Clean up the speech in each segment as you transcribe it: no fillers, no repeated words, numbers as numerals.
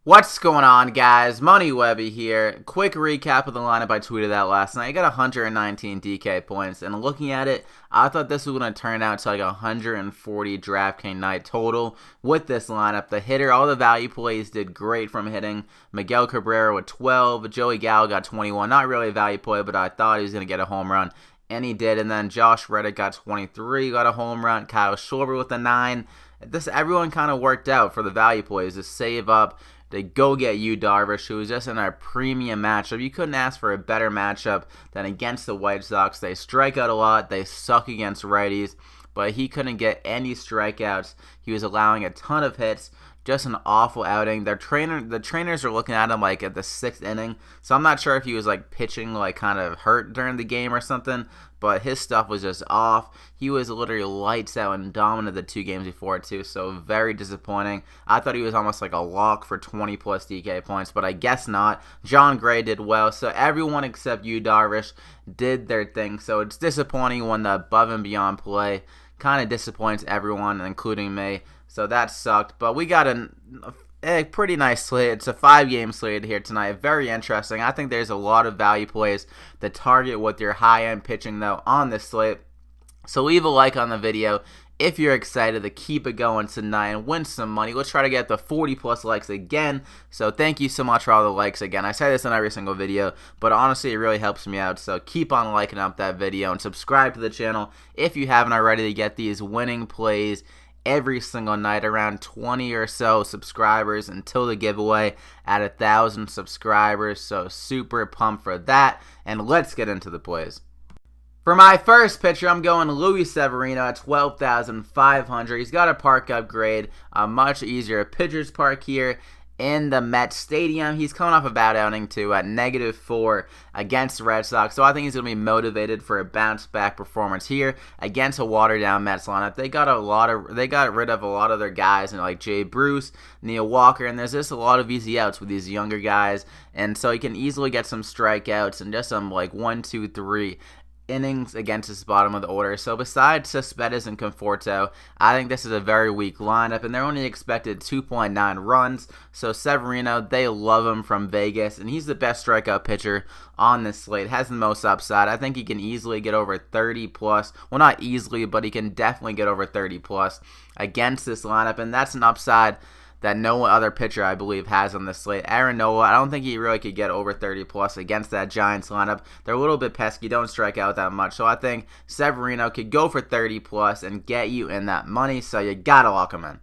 What's going on, guys? Money Webby here. Quick recap of the lineup. I tweeted that last night. I got 119 DK points, and looking at it, I thought this was going to turn out to like 140 DraftKings night total with this lineup. The hitter, all the value plays did great from hitting. Miguel Cabrera with 12. Joey Gallo got 21. Not really a value play, but I thought he was going to get a home run, and he did. And then Josh Reddick got 23, got a home run. Kyle Schwarber with a 9. Everyone kind of worked out for the value plays to save up. They go get Yu Darvish, who was just in our premium matchup. You couldn't ask for a better matchup than against the White Sox. They strike out a lot. They suck against righties, but he couldn't get any strikeouts. He was allowing a ton of hits. Just an awful outing. The trainers are looking at him like at the 6th inning, so I'm not sure if he was like pitching like kind of hurt during the game or something, but his stuff was just off. He was literally lights out and dominant the 2 games before too, so very disappointing. I thought he was almost like a lock for 20 plus DK points, but I guess not. John Gray did well, so everyone except Yu Darvish did their thing, so it's disappointing when the above and beyond play kind of disappoints everyone, including me. So that sucked, but we got a pretty nice slate. It's a 5-game slate here tonight. Very interesting. I think there's a lot of value plays that target with your high-end pitching, though, on this slate. So leave a like on the video if you're excited to keep it going tonight and win some money. Let's try to get the 40-plus likes again. So thank you so much for all the likes again. I say this in every single video, but honestly, it really helps me out. So keep on liking up that video and subscribe to the channel if you haven't already to get these winning plays every single night. Around 20 or so subscribers until the giveaway at 1,000 subscribers, so super pumped for that, and let's get into the plays. For my first pitcher, I'm going Luis Severino at 12,500. He's got a park upgrade, a much easier pitcher's park here in the Mets Stadium. He's coming off a bad outing too at -4 against the Red Sox, so I think he's going to be motivated for a bounce-back performance here against a watered-down Mets lineup. They got rid of a lot of their guys, and like Jay Bruce, Neil Walker, and there's just a lot of easy outs with these younger guys, and so he can easily get some strikeouts and just some like 1, 2, 3 innings against this bottom of the order. So besides Cespedes and Conforto, I think this is a very weak lineup, and they're only expected 2.9 runs. So Severino, they love him from Vegas, and he's the best strikeout pitcher on this slate. Has the most upside. I think he can easily get over 30 plus. Well, not easily, but he can definitely get over 30 plus against this lineup, and that's an upside that no other pitcher, I believe, has on this slate. Aaron Nola, I don't think he really could get over 30 plus against that Giants lineup. They're a little bit pesky, don't strike out that much. So I think Severino could go for 30 plus and get you in that money, so you gotta lock him in.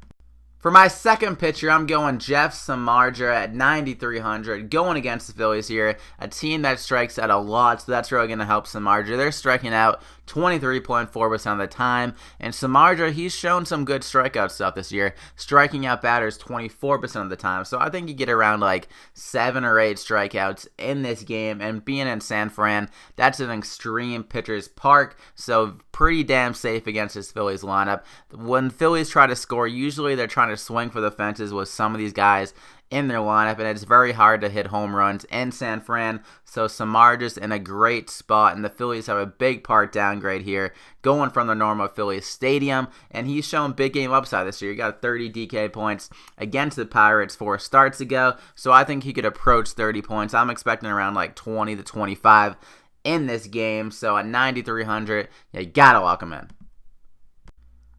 For my second pitcher, I'm going Jeff Samardzija at 9,300, going against the Phillies here, a team that strikes out a lot, so that's really going to help Samardzija. They're striking out 23.4% of the time, and Samardzija, he's shown some good strikeout stuff this year, striking out batters 24% of the time, so I think you get around like 7 or 8 strikeouts in this game, and being in San Fran, that's an extreme pitcher's park, so pretty damn safe against this Phillies lineup. When Phillies try to score, usually they're trying to swing for the fences with some of these guys in their lineup, and it's very hard to hit home runs in San Fran, so Samardzija's in a great spot, and the Phillies have a big part downgrade here, going from the normal Phillies stadium, and he's shown big game upside this year. He got 30 DK points against the Pirates 4 starts ago, so I think he could approach 30 points. I'm expecting around like 20 to 25 in this game, so at 9,300, you gotta lock him in.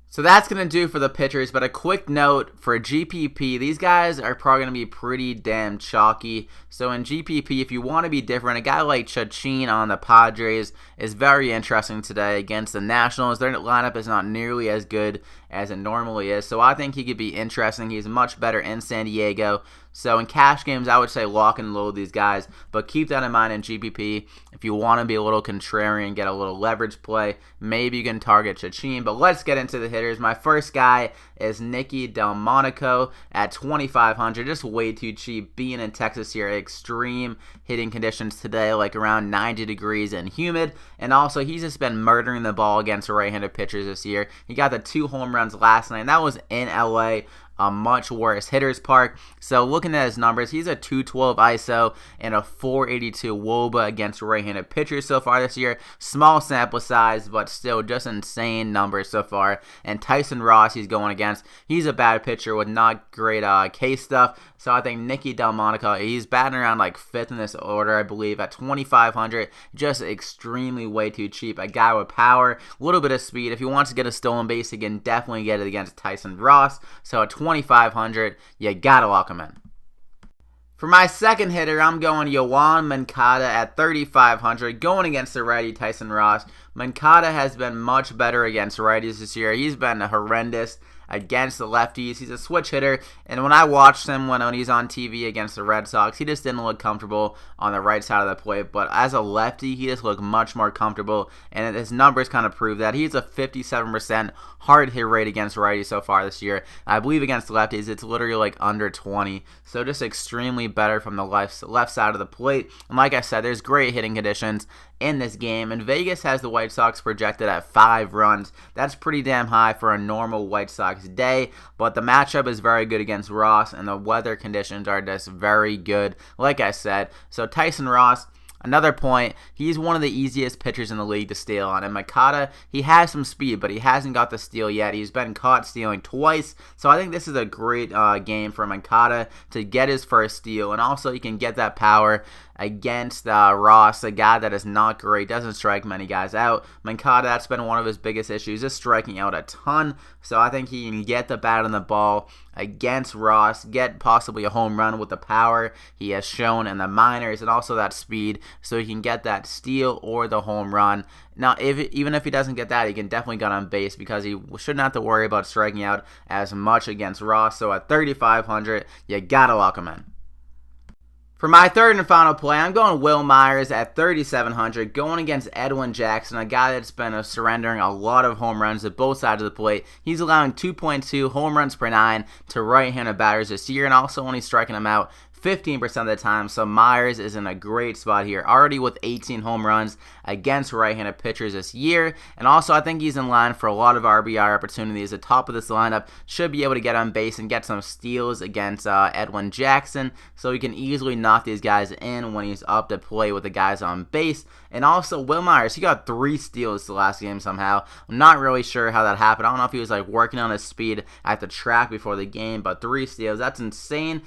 So that's going to do for the pitchers, but a quick note for GPP, these guys are probably going to be pretty damn chalky. So in GPP, if you want to be different, a guy like Chachin on the Padres is very interesting today against the Nationals. Their lineup is not nearly as good as it normally is, so I think he could be interesting. He's much better in San Diego. So in cash games, I would say lock and load these guys, but keep that in mind in GPP. If you want to be a little contrarian, get a little leverage play, maybe you can target Chachin. But let's get into the hitters. My first guy is Nicky Delmonico at 2,500. Just way too cheap. Being in Texas here, extreme hitting conditions today, like around 90 degrees and humid. And also, he's just been murdering the ball against right-handed pitchers this year. He got the 2 home runs last night, and that was in LA a much worse hitter's park. So looking at his numbers, he's a 212 ISO and a 482 WOBA against right-handed pitchers so far this year. Small sample size, but still just insane numbers so far. And Tyson Ross he's going against, he's a bad pitcher with not great K stuff. So I think Nicky Delmonico, he's batting around like 5th in this order, I believe, at 2,500. Just extremely way too cheap. A guy with power, a little bit of speed. If he wants to get a stolen base, he can definitely get it against Tyson Ross. So at 2,500, you gotta lock him in. For my second hitter, I'm going Yoan Moncada at 3,500, going against the righty Tyson Ross. Moncada has been much better against righties this year. He's been horrendous against the lefties. He's a switch hitter, and when I watched him when he's on TV against the Red Sox, he just didn't look comfortable on the right side of the plate, but as a lefty, he just looked much more comfortable, and his numbers kind of prove that. He's a 57% hard hit rate against righties so far this year. I believe against lefties, it's literally like under 20, so just extremely better from the left side of the plate, and like I said, there's great hitting conditions in this game, and Vegas has the White Sox projected at 5 runs. That's pretty damn high for a normal White Sox day, but the matchup is very good against Ross, and the weather conditions are just very good, like I said. So Tyson Ross, another point, he's one of the easiest pitchers in the league to steal on. And Moncada, he has some speed, but he hasn't got the steal yet. He's been caught stealing twice. So I think this is a great game for Moncada to get his first steal. And also he can get that power against Ross, a guy that is not great, doesn't strike many guys out. Moncada, that's been one of his biggest issues, is striking out a ton. So I think he can get the bat on the ball against Ross, get possibly a home run with the power he has shown in the minors, and also that speed, so he can get that steal or the home run. Now, even if he doesn't get that, he can definitely get on base because he shouldn't have to worry about striking out as much against Ross. So at 3,500, you gotta lock him in. For my third and final play, I'm going Will Myers at 3,700, going against Edwin Jackson, a guy that's been surrendering a lot of home runs at both sides of the plate. He's allowing 2.2 home runs per 9 to right-handed batters this year, and also only striking them out 15% of the time, so Myers is in a great spot here, already with 18 home runs against right-handed pitchers this year, and also I think he's in line for a lot of RBI opportunities. The top of this lineup should be able to get on base and get some steals against Edwin Jackson, so he can easily knock these guys in when he's up to play with the guys on base. And also Will Myers, he got 3 steals the last game somehow. I'm not really sure how that happened. I don't know if he was like working on his speed at the track before the game, but 3 steals, that's insane.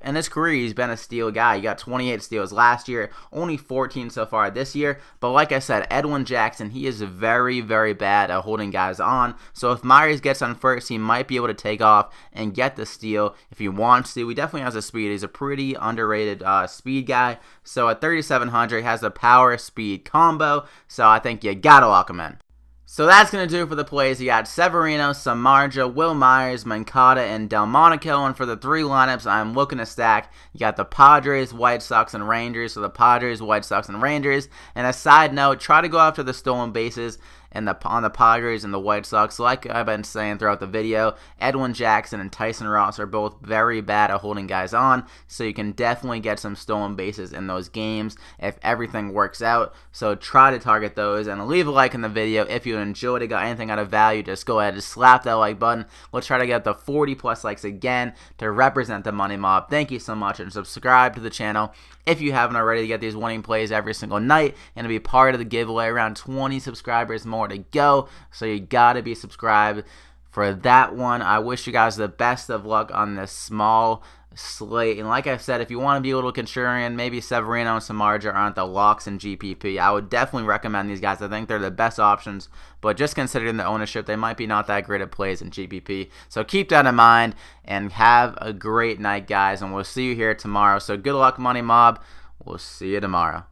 In his career, he's been a steal guy. He got 28 steals last year, only 14 so far this year. But like I said, Edwin Jackson, he is very, very bad at holding guys on. So if Myers gets on first, he might be able to take off and get the steal if he wants to. He definitely has the speed. He's a pretty underrated speed guy. So at 3,700, he has the power speed combo. So I think you gotta lock him in. So that's going to do it for the plays. You got Severino, Samardzija, Will Myers, Moncada, and Delmonico. And for the 3 lineups I'm looking to stack, you got the Padres, White Sox, and Rangers. So the Padres, White Sox, and Rangers. And a side note, try to go after the stolen bases on the Padres and the White Sox. Like I've been saying throughout the video, Edwin Jackson and Tyson Ross are both very bad at holding guys on, so you can definitely get some stolen bases in those games if everything works out. So try to target those, and leave a like in the video if you enjoyed it, got anything out of value. Just go ahead and slap that like button. Let's try to get the 40 plus likes again to represent the Money Mob. Thank you so much, and subscribe to the channel if you haven't already to get these winning plays every single night and to be part of the giveaway. Around 20 subscribers more to go, so you gotta be subscribed for that one. I wish you guys the best of luck on this small slate, and like I said, if you want to be a little contrarian, maybe Severino and Samardzija aren't the locks in GPP. I would definitely recommend these guys. I think they're the best options, but just considering the ownership, they might be not that great at plays in GPP. So keep that in mind, and have a great night, guys, and we'll see you here tomorrow. So good luck, Money Mob. We'll see you tomorrow.